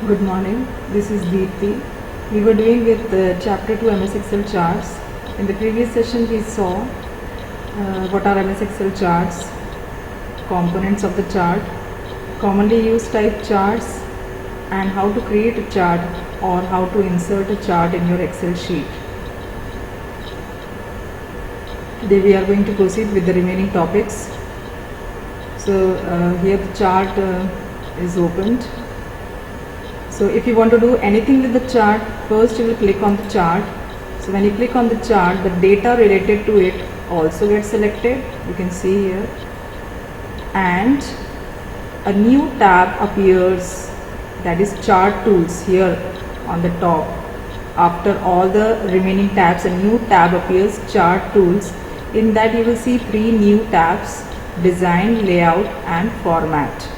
Good morning, this is Deepthi. We were doing with chapter 2 MS Excel charts. In the previous session we saw what are MS Excel charts, components of the chart, commonly used type charts, and how to create a chart or how to insert a chart in your Excel sheet. Today we are going to proceed with the remaining topics. So here the chart is opened. So if you want to do anything with the chart, first you will click on the chart. So when you click on the chart, the data related to it also gets selected. You can see here, and a new tab appears, that is chart tools, here on the top. After all the remaining tabs, a new tab appears, chart tools. In that you will see three new tabs: design, layout and format.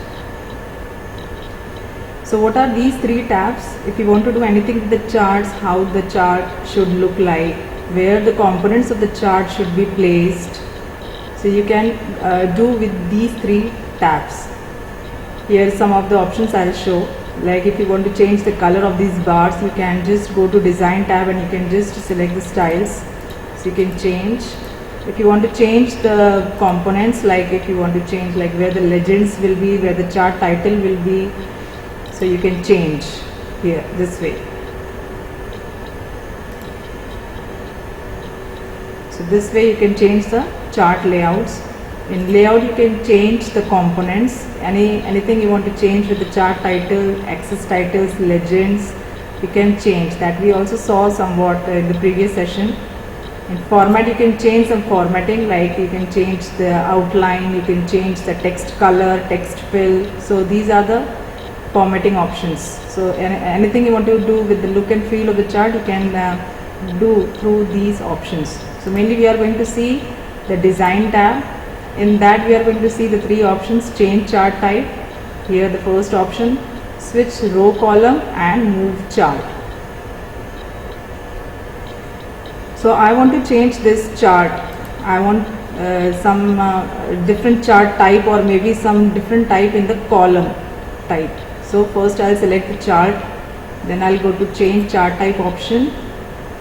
So what are these three tabs? If you want to do anything with the charts, how the chart should look like, where the components of the chart should be placed, so you can do with these three tabs. Here some of the options I'll show. Like if you want to change the color of these bars, you can just go to design tab and you can just select the styles, so you can change. If you want to change the components, like if you want to change like where the legends will be, where the chart title will be, so you can change here this way. So this way you can change the chart layouts. In layout you can change the components, anything you want to change with the chart title, axis titles, legends, you can change. That we also saw somewhat in the previous session. In format you can change some formatting, like you can change the outline, you can change the text color, text fill. So these are the formatting options. So anything you want to do with the look and feel of the chart, you can do through these options. So mainly we are going to see the design tab. In that we are going to see the three options: change chart type, here the first option, switch row column and move chart. So I want to change this chart. I want some different chart type, or maybe some different type in the column type. So first I'll select the chart, then I'll go to change chart type option.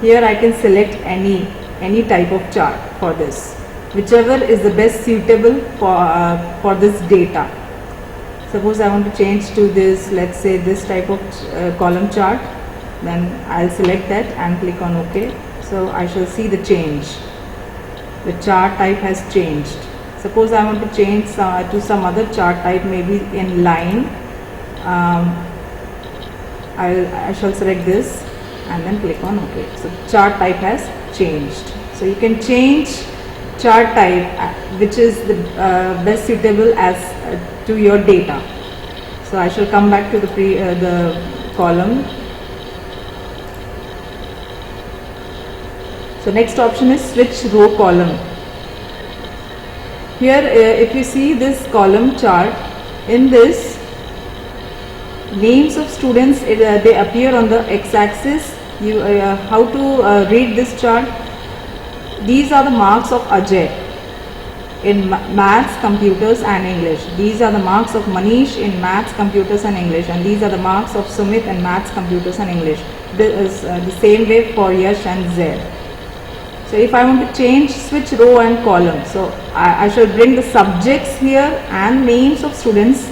Here I can select any type of chart for this, whichever is the best suitable for this data. Suppose I want to change to this, let's say this type of column chart, then I'll select that and click on OK. So I shall see the change. The chart type has changed. Suppose I want to change to some other chart type, maybe in line. I shall select this and then click on OK. So chart type has changed. So you can change chart type which is the best suitable as to your data. So I shall come back to the column. So next option is switch row column. Here if you see this column chart, in this names of students they appear on the x-axis. How to read this chart? These are the marks of Ajay in maths, computers and English. These are the marks of Manish in maths, computers and English, and these are the marks of Sumit in maths, computers and English. This is the same way for Yash and Zaid. So if I want to change, switch row and column, so I shall bring the subjects here and names of students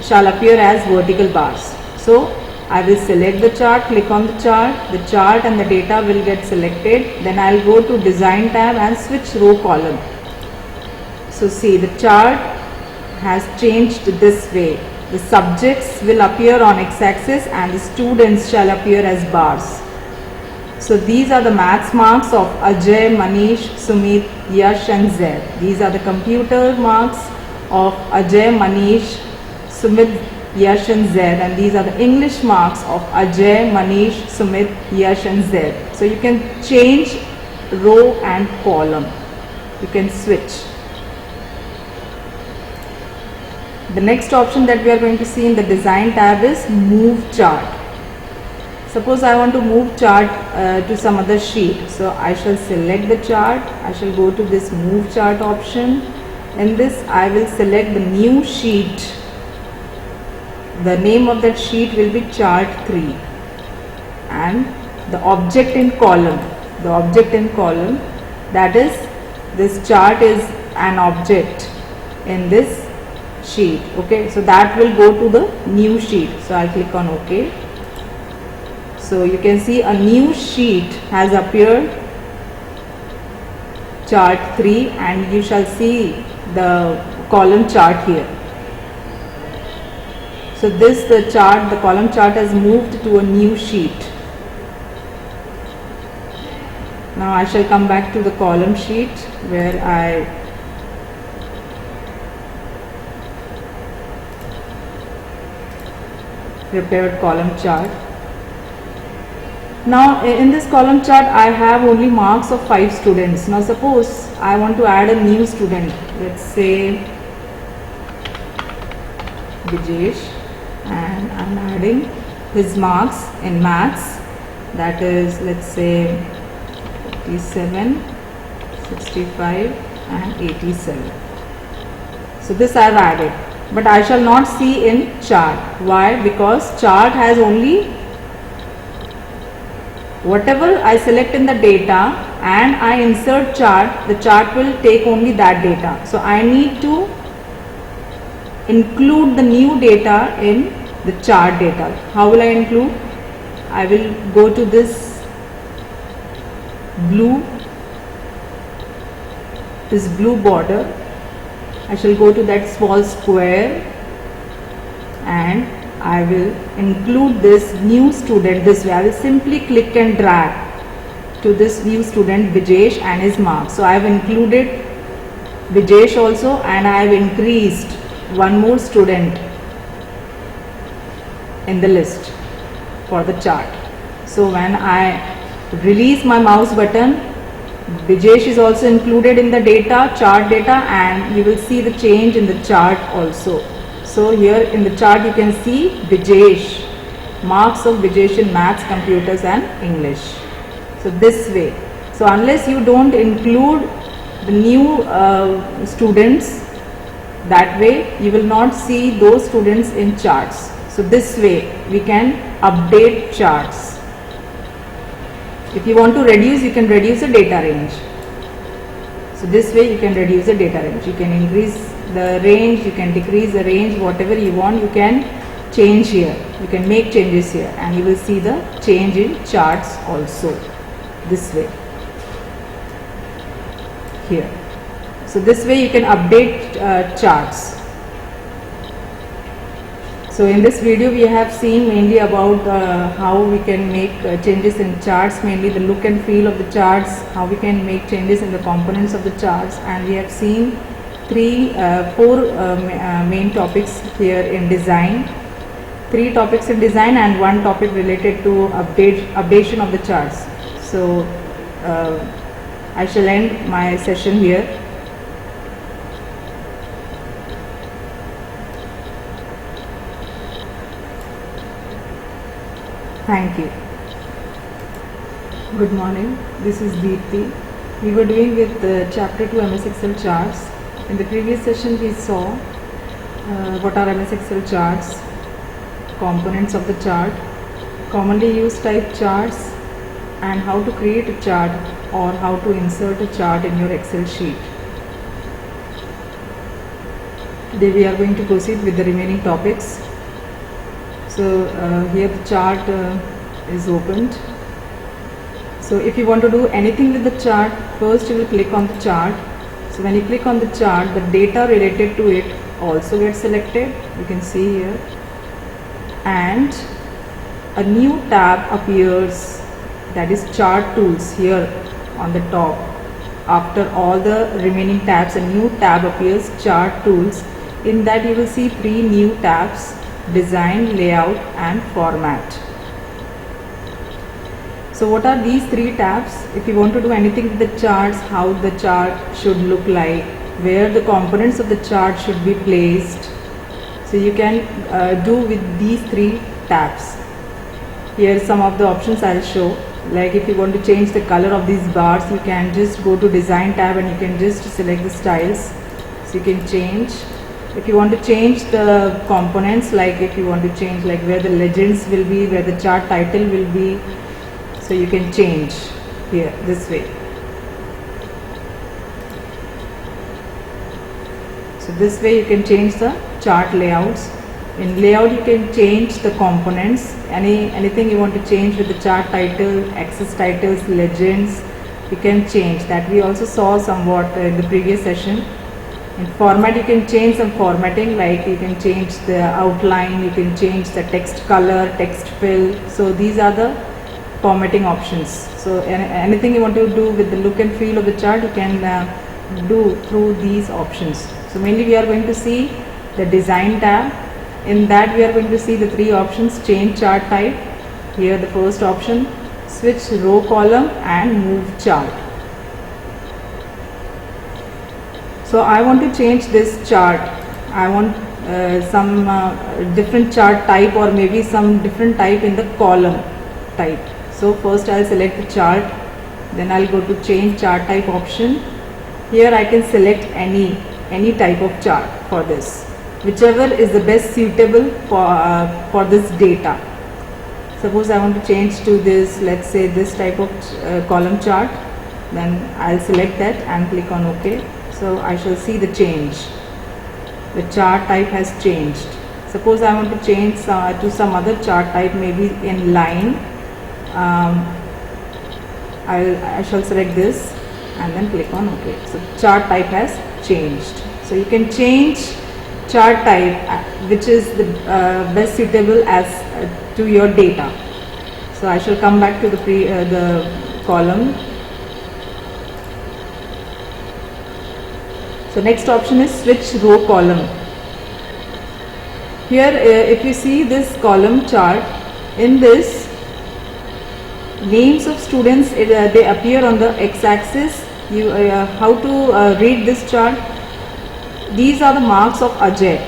shall appear as vertical bars. So I will select the chart, click on the chart and the data will get selected. Then I will go to design tab and switch row column. So see, the chart has changed this way. The subjects will appear on x-axis and the students shall appear as bars. So these are the maths marks of Ajay, Manish, Sumit, Yash and Zaid. These are the computer marks of Ajay, Manish, Sumit, Yash and Zaid, and these are the English marks of Ajay, Manish, Sumit, Yash and Zaid. So you can change row and column. You can switch. The next option that we are going to see in the design tab is move chart. Suppose I want to move chart to some other sheet. So I shall select the chart. I shall go to this move chart option. In this I will select the new sheet. the name of that sheet will be chart 3, and the object in column, that is, this chart is an object in this sheet. Okay, so that will go to the new sheet. So I'll click on OK. So you can see a new sheet has appeared, chart 3, and you shall see the column chart here. So the column chart has moved to a new sheet. Now I shall come back to the column sheet where I prepared column chart. Now in this column chart I have only marks of 5 students. Now suppose I want to add a new student, let's say Vijesh, and I'm adding his marks in maths, that is, let's say 57, 65 and 87. So this I have added, but I shall not see in chart. Why? Because chart has only whatever I select in the data and I insert chart, the chart will take only that data. So I need to include the new data in the chart data. How will I include? I will go to this blue border. I shall go to that small square and I will include this new student this way. I will simply click and drag to this new student Vijesh and his marks. So I have included Vijesh also, and I have increased one more student in the list for the chart. So when I release my mouse button, Vijesh is also included in the chart data, and you will see the change in the chart also. So here in the chart you can see Vijesh, marks of Vijesh in maths, computers and English. So this way. So unless you don't include the new students, that way you will not see those students in charts. So this way we can update charts. If you want to reduce, you can reduce the data range. So this way you can reduce the data range. You can increase the range, you can decrease the range, whatever you want you can change here. You can make changes here and you will see the change in charts also this way here. So this way you can update charts. So in this video we have seen mainly about how we can make changes in charts, mainly the look and feel of the charts, how we can make changes in the components of the charts, and we have seen four main topics here in design, 3 topics in design and 1 topic related to updation of the charts. So I shall end my session here. Thank you. Good morning. This is Deepthi. We were doing with chapter 2 MS Excel charts. In the previous session we saw what are MS Excel charts, components of the chart, commonly used type charts, and how to create a chart or how to insert a chart in your Excel sheet. Today we are going to proceed with the remaining topics. So here the chart is opened. So if you want to do anything with the chart, first you will click on the chart. So when you click on the chart, the data related to it also gets selected. You can see here, and a new tab appears, that is chart tools, here on the top. After all the remaining tabs, a new tab appears, chart tools. In that you will see 3 new tabs: design, layout and format. So what are these 3 tabs? If you want to do anything with the charts, how the chart should look like, where the components of the chart should be placed, so you can do with these 3 tabs. Here some of the options I'll show. Like if you want to change the color of these bars, you can just go to design tab and you can just select the styles. So you can change If you want to change the components, like if you want to change like where the legends will be, where the chart title will be, so you can change here this way. So this way you can change the chart layouts. In layout you can change the components, anything you want to change with the chart title, axis titles, legends, you can change that. We also saw somewhat in the previous session. In format you can change some formatting, like you can change the outline, you can change the text color, text fill. So these are the formatting options. So anything you want to do with the look and feel of the chart, you can do through these options. So mainly we are going to see the design tab. In that we are going to see the three options: change chart type, here the first option, switch row column, and move chart. So I want to change this chart. I want some different chart type, or maybe some different type in the column type. So first I'll select the chart, then I'll go to change chart type option. Here I can select any type of chart for this, whichever is the best suitable for this data. Suppose I want to change to this, let's say this type of column chart, then I'll select that and click on OK. So I shall see the change. The chart type has changed. Suppose I want to change to some other chart type, maybe in line. I shall select this and then click on OK. So chart type has changed. So you can change chart type which is the best suitable as to your data. So I shall come back to the column. So next option is switch row column. Here if you see this column chart, in this names of students, they appear on the x-axis. How to read this chart? These are the marks of Ajay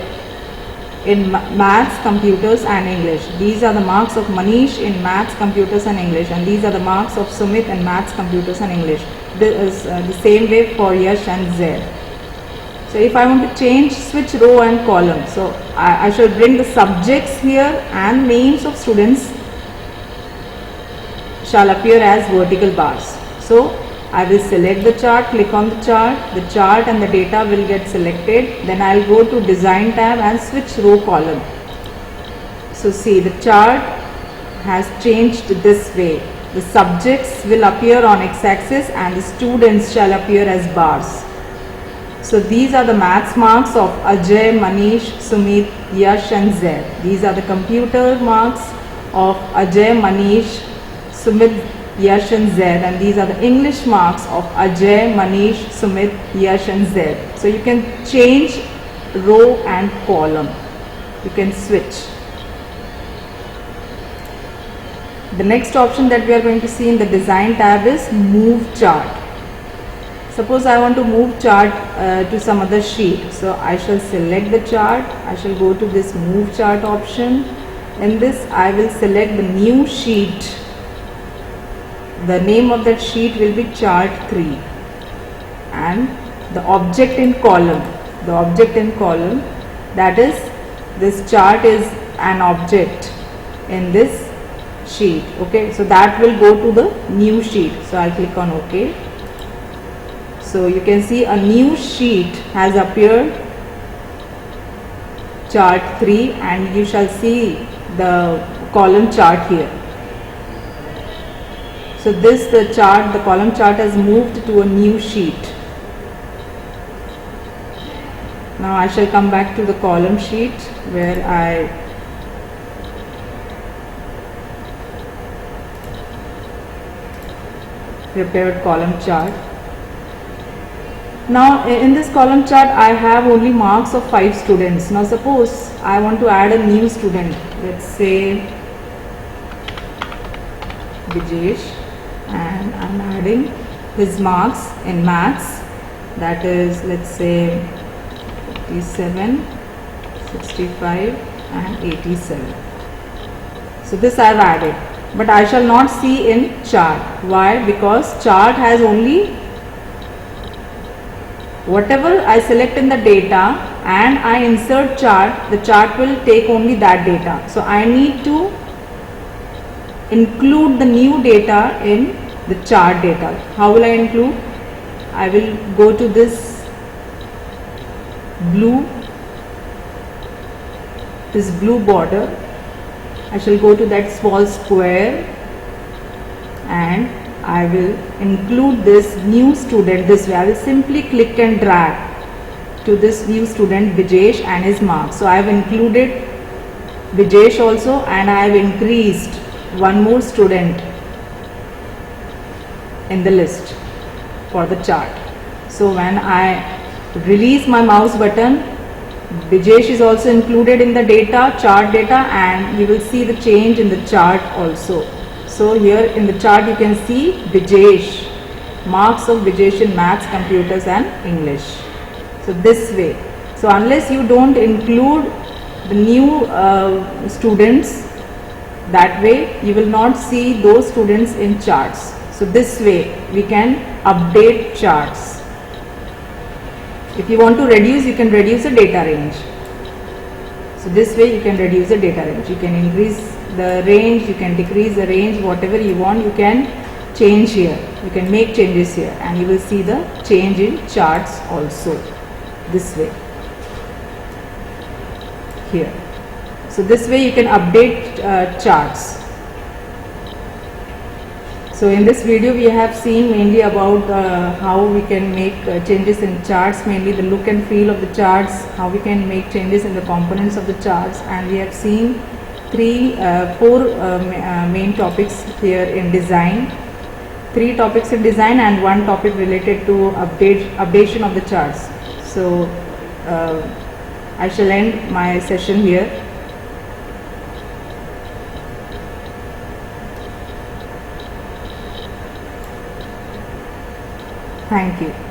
in maths, computers and English. These are the marks of Manish in maths, computers and English, and these are the marks of Sumit in maths, computers and English. This is the same way for Yash and Zaid. So if I want to change, switch row and column, so I shall bring the subjects here and names of students shall appear as vertical bars. So I will select the chart, click on the chart and the data will get selected. Then I will go to design tab and switch row column. So see, the chart has changed this way. The subjects will appear on x-axis and the students shall appear as bars. So these are the maths marks of Ajay, Manish, Sumit, Yash and Zaid. These are the computer marks of Ajay, Manish, Sumit, Yash and Zaid, and these are the English marks of Ajay, Manish, Sumit, Yash and Zaid. So you can change row and column. You can switch. The next option that we are going to see in the design tab is move chart. Suppose I want to move chart to some other sheet. So I shall select the chart. I shall go to this move chart option. In this I will select the new sheet. The name of that sheet will be chart 3 and the object in column. The object in column, that is, this chart is an object in this sheet. Okay, so that will go to the new sheet. So I'll click on OK. So you can see a new sheet has appeared, chart 3, and you shall see the column chart here. So the column chart has moved to a new sheet. Now I shall come back to the column sheet where I prepared column chart. Now in this column chart I have only marks of 5 students. Now suppose I want to add a new student, let's say Vijesh, and I'm adding his marks in maths, that is, let's say 57, 65 and 87. So this I have added, but I shall not see in chart. Why? Because chart has only whatever I select in the data and I insert chart, the chart will take only that data. So I need to include the new data in the chart data. How will I include? I will go to this blue border. I shall go to that small square and I will include this new student this way. I will simply click and drag to this new student Vijesh and his marks. So I have included Vijesh also, and I have increased one more student in the list for the chart. So when I release my mouse button, Vijesh is also included in the chart data, and you will see the change in the chart also. So here in the chart you can see Vijesh, marks of Vijesh in maths, computers and English. So this way. So unless you don't include the new students, that way you will not see those students in charts. So this way we can update charts. If you want to reduce, you can reduce the data range. So this way you can reduce the data range. You can increase the range, you can decrease the range, whatever you want you can change here. You can make changes here and you will see the change in charts also. This way here. So this way you can update charts. So in this video we have seen mainly about how we can make changes in charts, mainly the look and feel of the charts, how we can make changes in the components of the charts, and we have seen four main topics here in design. 3 topics in design and 1 topic related to updation of the charts. So I shall end my session here. Thank you.